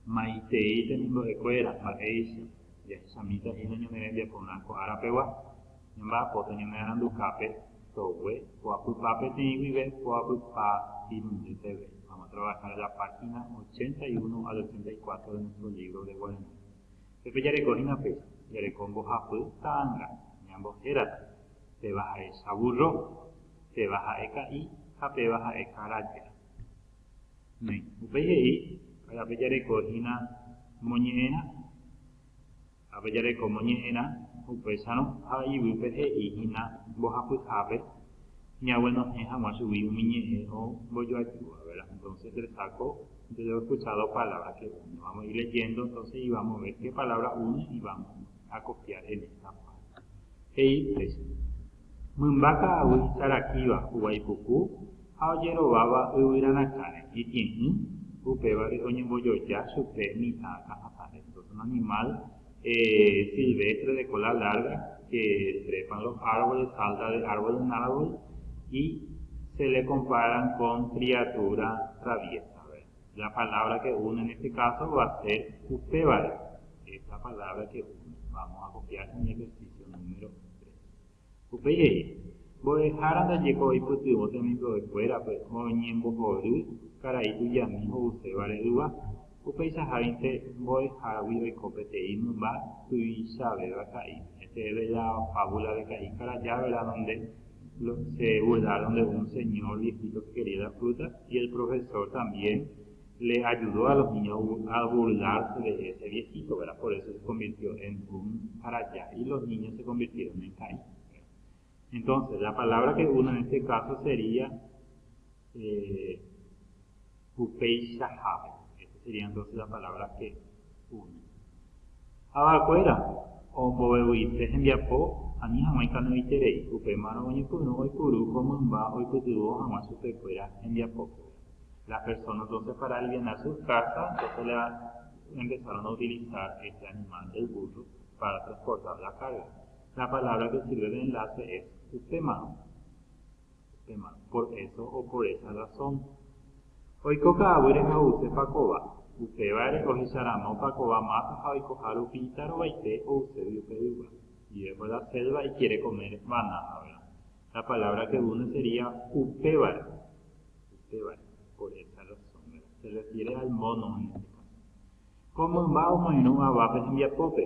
Maitei temimbo'ekuéra mba'éicha jahechamíta hína ñane rembiapona ko'arapegua ñamba'apóta ñane arandukápe togue ko'apypápe teĩ guive ko'apypa irundy peve. Vamos a trabajar la página 81 al 84 de nuestro libro de Guaraní. Pepe jarekóhina péicha jareko mbohapy ta'ãnga ñambohérate péva ha'echa burro, péva ha'e ka'i ha péva ha'e karaja. Upéi he'i ape jarekóhina moñe'ẽrã, ape jareko moñe'ẽrã upéicharõ ha ivýpe he'íhina mbohapyhápe ñaguenohẽ hag̃ua chugui umi ñe'ẽ o mbojoajúva, ¿verdad? Entonces le saco, yo he escuchado palabras que une. Vamos a ir leyendo entonces y vamos a ver qué palabra une y vamos a copiar en esta página. He'i mymba ka'aguy Saraquíva huguaipuku ha ojerováva yvyranakãre itĩ'ỹ upévare oñembojoja chupe mitã kahatãre. Entonces un animal silvestre de cola larga que trepa en los árboles, salta de árbol en árbol y se le comparan con criaturas traviesas. La palabra que une en este caso va a ser upévare. Esta palabra que une. Vamos a copiar en el ejercicio número 3. Upéi mbo'ehárandaje oipytyvõ temimbo'ekuérape oñembohory karai tujami ho'usévare yva. Upeichaháinte mbo'ehágui oiko peteĩ mymba tuichavéva ka'i. Esta es la fábula de Caín Carayá, ¿verdad? Donde se burlaron de un señor viejito que quería dar fruta y el profesor también le ayudó a los niños a burlarse de ese viejito, ¿verdad? Por eso se convirtió en un Carayá y los niños se convirtieron en Caín. Entonces, la palabra que une en este caso sería upeichahápe. Esta sería entonces la palabra que une. Avakuéra omboveguite hembiapo ani hag̃uái kanoiterei upémarõ oñepyrũ oipuruko mymba oipytyvõ hag̃ua chupekuéra hembiapópe. Las personas entonces para aliviar sus casas entonces empezaron a utilizar este animal, el burro, para transportar la carga. La palabra que sirve de enlace es upémarõ. Por eso o por esa razón. Oiko ka'aguy reha'use pakova. Upévare ohecharamo pakova masa ha oikoha rupíta rovaite ousévi upe yva. Y es por la selva y quiere comer banana, ¿verdad? La palabra que une sería upévare. Upévare, por esa razón, ¿verdad? Se refiere al mono en este caso. Como mba omoirũ avápe hembiapópe,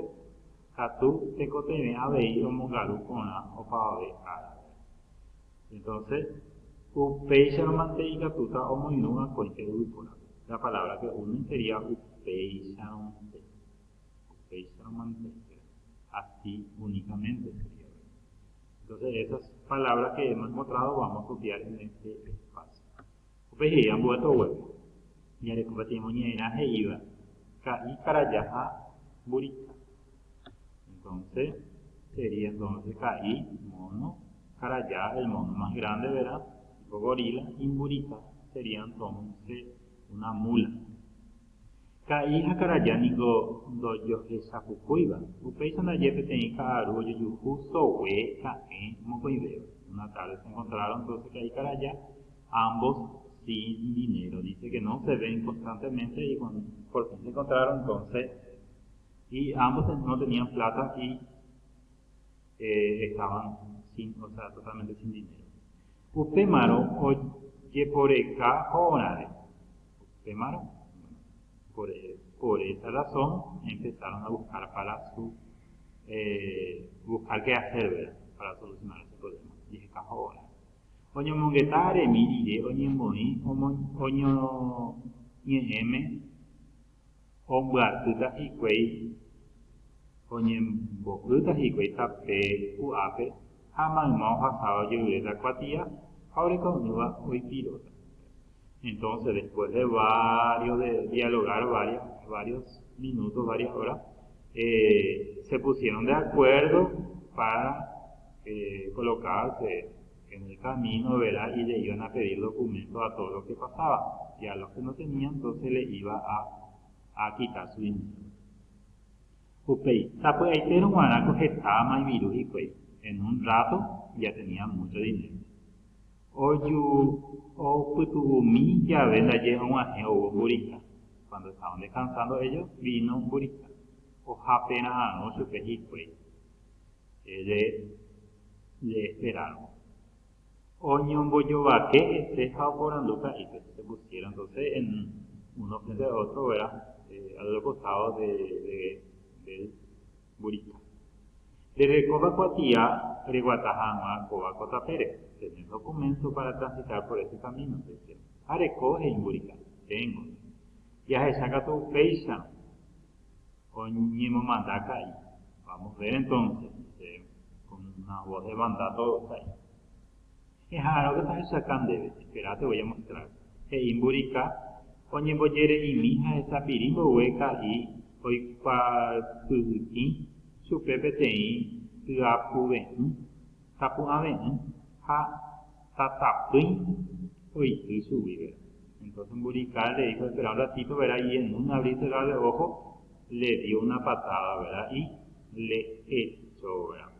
katu tekotevẽ avei omongaru porã opavave ára. Entonces, upéicharõmante ikatúta omoirũ akóinte yvyporã. La palabra que une sería upéicharõmante. Upéicharõmante. Así únicamente sería. Entonces, esas palabras que hemos encontrado vamos a copiar en este espacio. Upéi ambueto huevo. Ya le compartimos ñe'ẽrã he'íva ka'i karaja ha mburika. Entonces, sería entonces ka'i, mono, karaja, el mono más grande, ¿verdad? Tipo gorila, y mburika sería entonces una mula. Ka'i ha karaja niko ndojohechapukúiva. Upéichandaje peteĩ ka'aru ojejuhu sogue ka'ẽ mokõivéva. Una tarde se encontraron entonces Caín Carayá, ambos sin dinero. Dice que no se ven constantemente y cuando por fin se encontraron entonces y ambos no tenían plata y estaban totalmente sin dinero. Upémarõ ojeporeka ho'órare. Upémarõ, por esa razón empezaron a buscar para buscar qué hacer, ¿verdad? Para solucionar ese problema. Jeka ho'órare. Oñomongetãre mirire oñembo'i oñoñe'ẽme ombyatýta hikuái oñembo'ýta hikuái tape pu'ápe ha mayma ohasáva ojevyréta kuatia ha oreko'ỹva oipiróta. Entonces, después de dialogar varios minutos, varias horas, se pusieron de acuerdo para colocarse en el camino, ¿verdad? Y le iban a pedir documentos a todos los que pasaban. Y a los que no tenían, entonces le iba a quitar su dinero. Upéi, tapy'aitérõ g̃uarã kohetã maiviru hikuái. En un rato ya tenían mucho dinero. Opytu'umi jave ndaje og̃uahẽ ou mburika. cuando estaban descansando ellos, vino un burika. O apenas no se pejicue. Le esperaron. Oñomboyoba, que se japoranduca y pues se pusieron entonces en uno frente a otro, ¿verdad? A los costados del burika. De Recoba Cuatía, Reguatajama, Coba Cota Pérez. Tener documento para transitar por ese camino. Arecoge en burika. Tengo. Y a esa tu fecha. Oñimo mandaca ahí. Vamos a ver entonces. Con una voz de mandato ahí. Es algo que estás sacando. Espera, te voy a mostrar. En burika. Oñimo yere y mija esa pirimbo hueca y hoy pa puki. Su pepe teí, tapu ave, y su vive. Entonces Burika le dijo, espera un ratito, ¿verdad? Y en un abrir y cerrar de ojo, le dio una patada, ¿verdad? Y le echó, ¿verdad?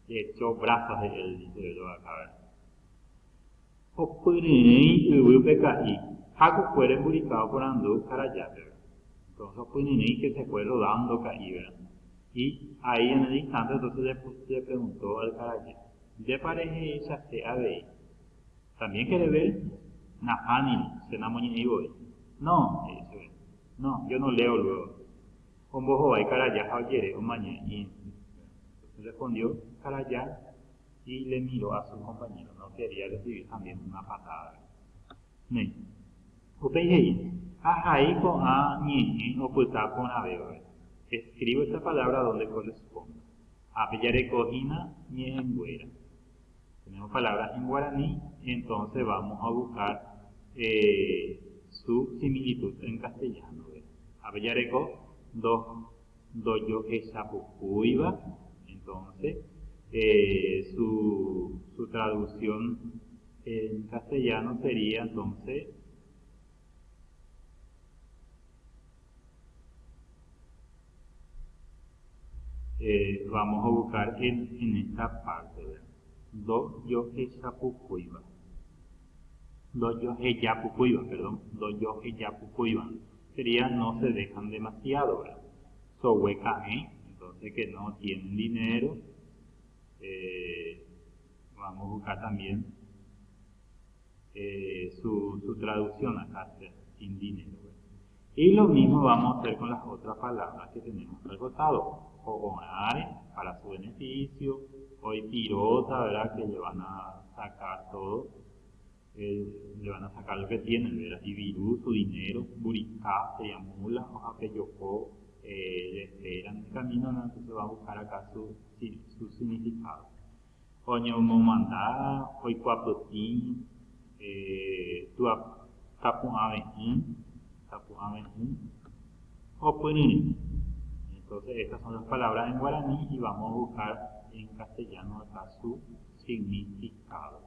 Le echó brazos de él, dice yo acá, ¿verdad? O purinei, y Jaco fue emburicado por andú carayá, ¿verdad? Entonces purinei que se fue rodando caí, ¿verdad? Y ahí en el instante entonces le preguntó al carayá, ¿de pareja esa se ave? ¿También quiere ver? Nahani, se enamoró y voy. No, dice, no, yo no leo luego. Un bojo hay carayá, oyere, o mañana. Y respondió carayá y le miró a su compañero. No quería recibir también una patada. Ne. Upeyei, ahí con a ñe, o puta con a veo. Escribo esta palabra donde corresponde. Apeyarecojina ñe en güera. Tenemos palabras en guaraní, entonces vamos a buscar su similitud en castellano. Apeyareco, doyo esapucuiba, entonces su traducción en castellano sería entonces vamos a buscar en esta parte, ¿verdad? Doyo esapucuiba. Doyo eyapucuiba. Sería no se dejan demasiado, ¿verdad? Sohuecae, entonces que no tienen dinero. Vamos a buscar también su traducción acá, sin dinero, ¿verdad? Y lo mismo vamos a hacer con las otras palabras que tenemos al costado. O onare, para su beneficio, hoy pirota, ¿verdad? Que le van a sacar todo, le van a sacar lo que tienen, ¿verdad? Y virú, su dinero, buricá, se mula, o apeyocó, le esperan el camino, ¿no? Entonces va a buscar acá su significado. Oño momandá, hoy cuapotín, tu tapu aven, o punin. Entonces estas son las palabras en guaraní y vamos a buscar en castellano acá su significado.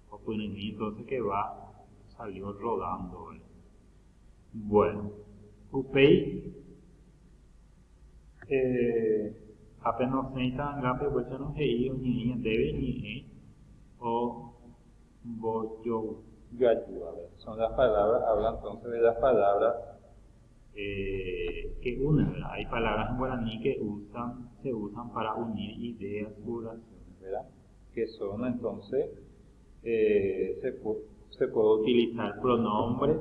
O punin, entonces que salió rodando, ¿verdad? Bueno, upei apenas necesitan gape, pues no se ido ni debe ni o boyo ayuda. Son las palabras, hablan entonces de las palabras que unen, ¿verdad? Hay palabras en guaraní que se usan para unir ideas, oraciones, ¿verdad? Que son entonces, se puede utilizar pronombres,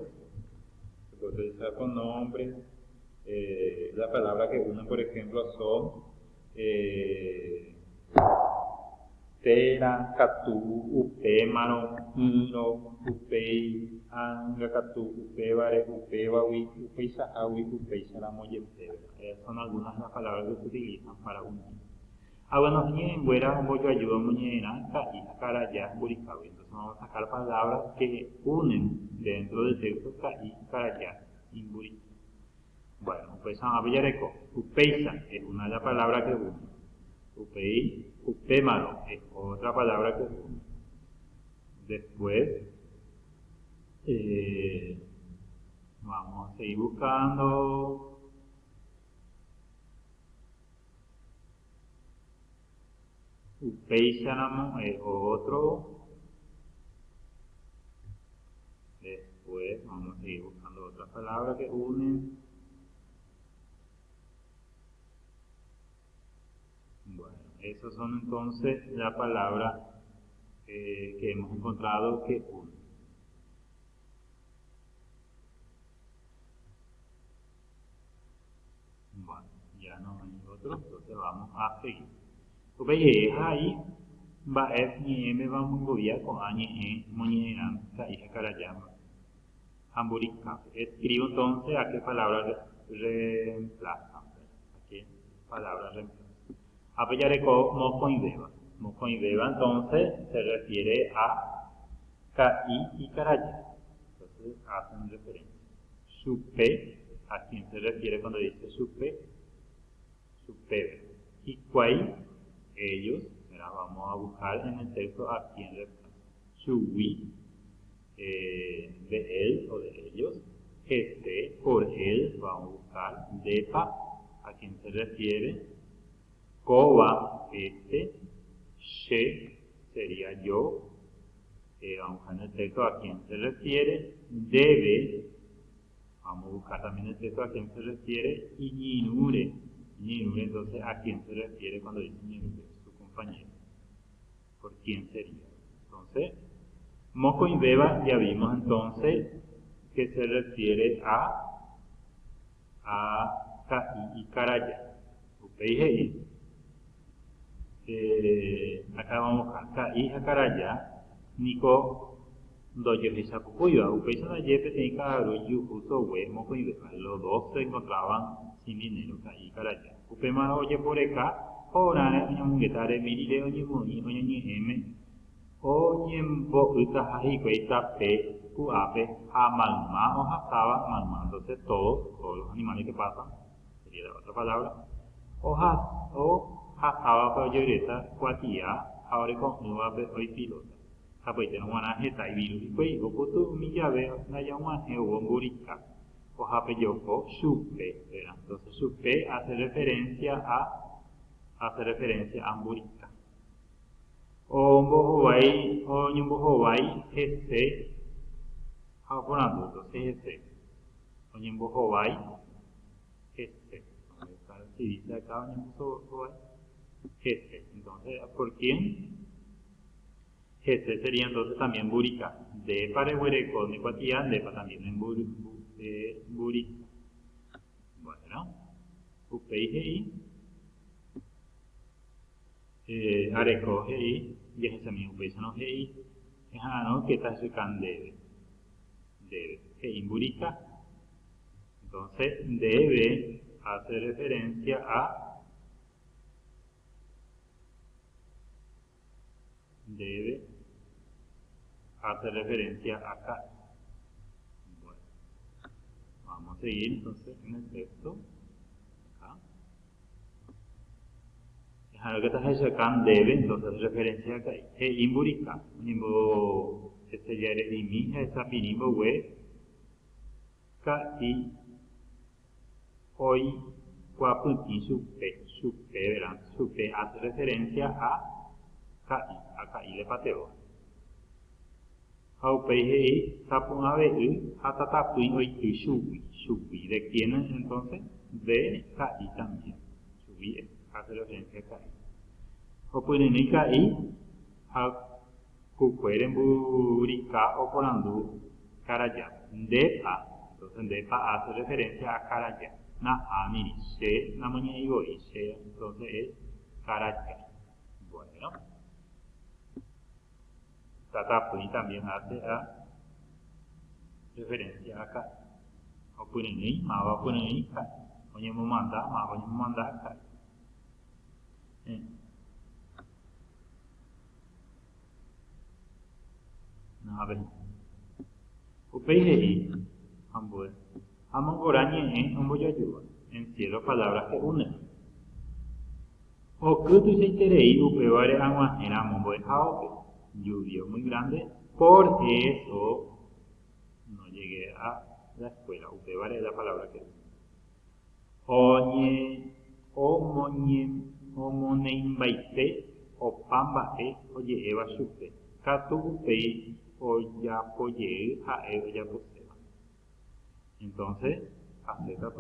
la palabra que unen, por ejemplo, son tera, catu, upémaro, hino, upei, anga, catu, upébare, upebawi, upeisahawi, upeisaramoyente. Son algunas de las palabras que se utilizan para unir. Bueno, en güera, un bollo ayuda, muñeira, y carayá, buricawi. Entonces vamos a sacar palabras que unen dentro del texto y carayá, y buricawi. Bueno, pues a Villareco, upeisa es una de las palabras que une. Upei, upémaro es otra palabra que une. Después, vamos a seguir buscando. Upeisanamo es otro. Después, vamos a seguir buscando otras palabras que unen. Bueno, esas son entonces las palabras que hemos encontrado que unen. Bueno, ya no hay otro, entonces vamos a seguir. Bây giờ hai ba f như em va muy bobia con a như e moñeran ka hija carayama. Hamburica. Escribo entonces a qué palabra reemplazan. A qué palabra reemplazan. Apellareko moco y beba. Moco y beba entonces se refiere a caí y caraya. Entonces hacen referencia. Supe, ¿a quién se refiere cuando dice supe? Supe. Y cuay, ellos, vamos a buscar en el texto a quién reemplaza. Subí, de él o de ellos. Por él, vamos a buscar. Depa, ¿a quién se refiere? Koba, she, sería yo. Vamos a buscar en el texto a quién se refiere. Debe, vamos a buscar también el texto a quién se refiere. Y Ninure, entonces a quién se refiere cuando dice Ninure, su compañero. ¿Por quién sería? Entonces, moco y beba ya vimos entonces que se refiere a caí y caraya. ¿Veis? Acá vamos a caí y caraya. Nico doyo esa pupuya. Upeisa la yepe tenía caro yujuso we moco y beba. Los dos se encontraban sin dinero, caí y caraya. Upema oye por acá. Ahora oña mungetare mirile oña muni oña ñeme. Oye mbo uta jaji cuesta pe uape a malma o jastaba malma. Entonces todos los animales que pasan, sería la otra palabra. O jastaba pero lloreta cuatía ahora con uape hoy pilota. Pues tenemos una jeta y virus. Pues o puto mi llave la llama geobomburica. O jape yoko supe. Entonces supe hace referencia a amburica. O mbohowai, o nyumbohowai, ese, japonando, entonces ese. O nyumbohowai, ese. Si dice acá, o nyumbohowai, ese. Entonces, ¿por quién? Ese sería entonces también burica. De parehuereco, de cuatía, de pa también en burica. Bueno, upei areco hei, y es ese mismo peso no hei, es no que está sucan debe, que imburica. Entonces debe hace referencia a acá. Bueno, vamos a seguir entonces en el texto. Lo que está sacando debe, entonces referencia acá. Imburica. Nimbo, ya eres de mi, esa pinimbo, we. Casi. Hoy, cuapunti, supe, ¿verdad? Supe hace referencia a caí le pateo. Haupei, tapun ave, hatatapuin, hoy, subi. ¿De quién entonces? De caí también. Subí hace referencia a caí. O pueden ir caí a cucueren burica o porandu caraya. Depa, entonces depa hace referencia a caraya. Na amiri, se, na moña y voy, se, entonces es caraya. Bueno. Tatapuni también hace a referencia a caí. O pueden ir, ma va a poner ir caí. Oye, me manda, ma va a mandar caí. A ver. Upei ambue. Amangorani amboyayua. En cielo palabras que unen. O que tú se terei upevare aguajera mombo jaope. Llovió muy grande. Por eso no llegué a la escuela. Upevare es la palabra que unen. Oñe, omoneimbaite, o pambae, oye eva supe. Katu upei. O ya poye a o ya poseba. Entonces, acepta todo